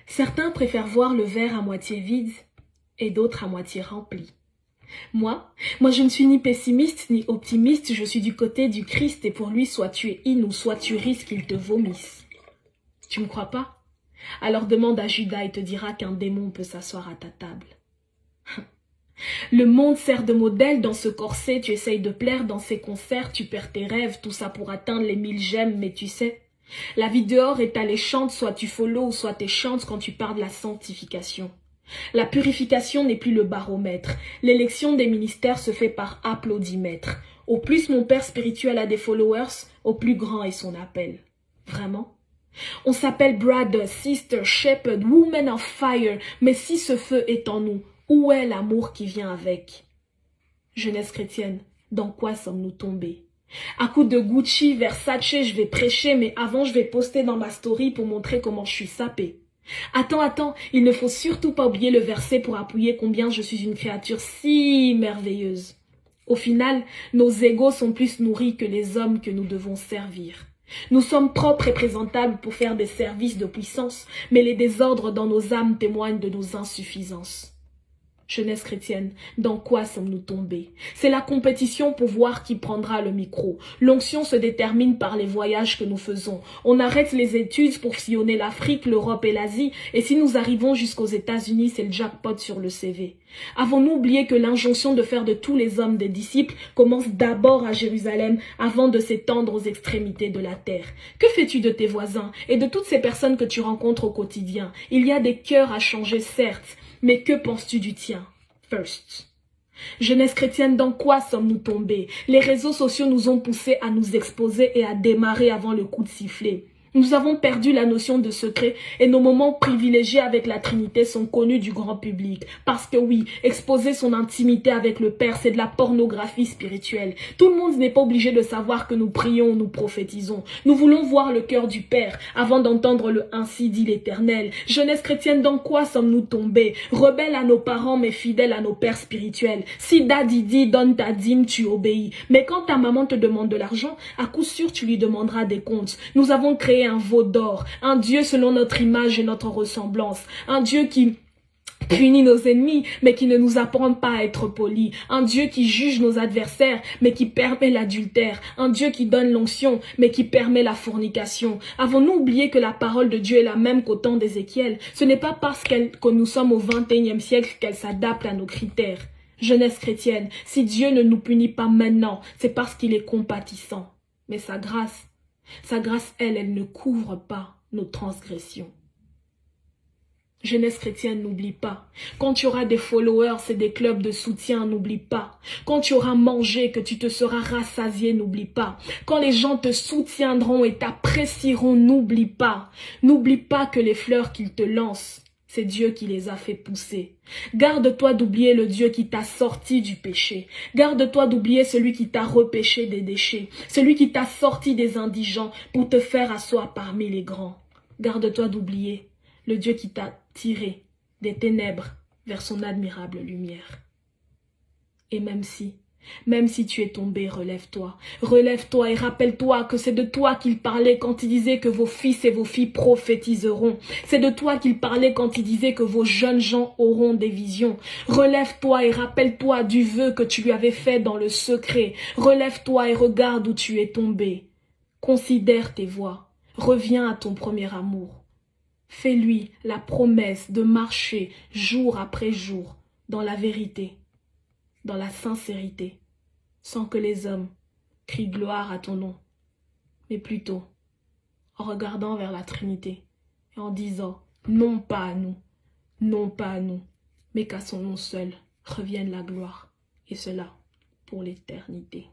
Certains préfèrent voir le verre à moitié vide et d'autres à moitié rempli. Moi, je ne suis ni pessimiste ni optimiste, je suis du côté du Christ et pour lui, soit tu es in ou soit tu risques qu'il te vomisse. Tu me crois pas? Alors demande à Judas, il te dira qu'un démon peut s'asseoir à ta table. Le monde sert de modèle dans ce corset, tu essayes de plaire dans ces concerts, tu perds tes rêves, tout ça pour atteindre les 1000 j'aime, mais tu sais, la vie dehors est alléchante, soit tu follow ou soit tu chantes quand tu parles de la sanctification. La purification n'est plus le baromètre. L'élection des ministères se fait par applaudimètre. Au plus mon père spirituel a des followers, au plus grand est son appel. Vraiment? On s'appelle brother, sister, shepherd, woman of fire, mais si ce feu est en nous, où est l'amour qui vient avec? Jeunesse chrétienne, dans quoi sommes-nous tombés? À coup de Gucci, Versace, je vais prêcher, mais avant je vais poster dans ma story pour montrer comment je suis sapée. Attends, il ne faut surtout pas oublier le verset pour appuyer combien je suis une créature si merveilleuse. Au final, nos égos sont plus nourris que les hommes que nous devons servir. Nous sommes propres et présentables pour faire des services de puissance, mais les désordres dans nos âmes témoignent de nos insuffisances. Jeunesse chrétienne, dans quoi sommes-nous tombés? C'est la compétition pour voir qui prendra le micro. L'onction se détermine par les voyages que nous faisons. On arrête les études pour sillonner l'Afrique, l'Europe et l'Asie, et si nous arrivons jusqu'aux États-Unis, c'est le jackpot sur le CV. Avons-nous oublié que l'injonction de faire de tous les hommes des disciples commence d'abord à Jérusalem avant de s'étendre aux extrémités de la terre? Que fais-tu de tes voisins et de toutes ces personnes que tu rencontres au quotidien? Il y a des cœurs à changer, certes, mais que penses-tu du tien? First. Jeunesse chrétienne, dans quoi sommes-nous tombés? Les réseaux sociaux nous ont poussés à nous exposer et à démarrer avant le coup de sifflet. Nous avons perdu la notion de secret et nos moments privilégiés avec la Trinité sont connus du grand public. Parce que oui, exposer son intimité avec le Père, c'est de la pornographie spirituelle. Tout le monde n'est pas obligé de savoir que nous prions, nous prophétisons. Nous voulons voir le cœur du Père avant d'entendre le ainsi dit l'Éternel. Jeunesse chrétienne, dans quoi sommes-nous tombés? Rebelles à nos parents mais fidèles à nos pères spirituels. Si Daddy dit donne ta dîme, tu obéis. Mais quand ta maman te demande de l'argent, à coup sûr tu lui demanderas des comptes. Nous avons créé un veau d'or, un Dieu selon notre image et notre ressemblance, un Dieu qui punit nos ennemis, mais qui ne nous apprend pas à être polis, un Dieu qui juge nos adversaires, mais qui permet l'adultère, un Dieu qui donne l'onction, mais qui permet la fornication. Avons-nous oublié que la parole de Dieu est la même qu'au temps d'Ézéchiel? Ce n'est pas parce que nous sommes au XXIe siècle qu'elle s'adapte à nos critères. Jeunesse chrétienne, si Dieu ne nous punit pas maintenant, c'est parce qu'il est compatissant. Mais sa grâce, elle ne couvre pas nos transgressions. Jeunesse chrétienne, n'oublie pas. Quand tu auras des followers et des clubs de soutien, n'oublie pas. Quand tu auras mangé, que tu te seras rassasié, n'oublie pas. Quand les gens te soutiendront et t'apprécieront, n'oublie pas. N'oublie pas que les fleurs qu'ils te lancent, c'est Dieu qui les a fait pousser. Garde-toi d'oublier le Dieu qui t'a sorti du péché. Garde-toi d'oublier celui qui t'a repêché des déchets. Celui qui t'a sorti des indigents pour te faire asseoir parmi les grands. Garde-toi d'oublier le Dieu qui t'a tiré des ténèbres vers son admirable lumière. Et même si tu es tombé, relève-toi. Relève-toi et rappelle-toi que c'est de toi qu'il parlait quand il disait que vos fils et vos filles prophétiseront. C'est de toi qu'il parlait quand il disait que vos jeunes gens auront des visions. Relève-toi et rappelle-toi du vœu que tu lui avais fait dans le secret. Relève-toi et regarde où tu es tombé. Considère tes voies. Reviens à ton premier amour. Fais-lui la promesse de marcher jour après jour dans la vérité, dans la sincérité, sans que les hommes crient gloire à ton nom, mais plutôt en regardant vers la Trinité et en disant non pas à nous, mais qu'à son nom seul revienne la gloire, et cela pour l'éternité.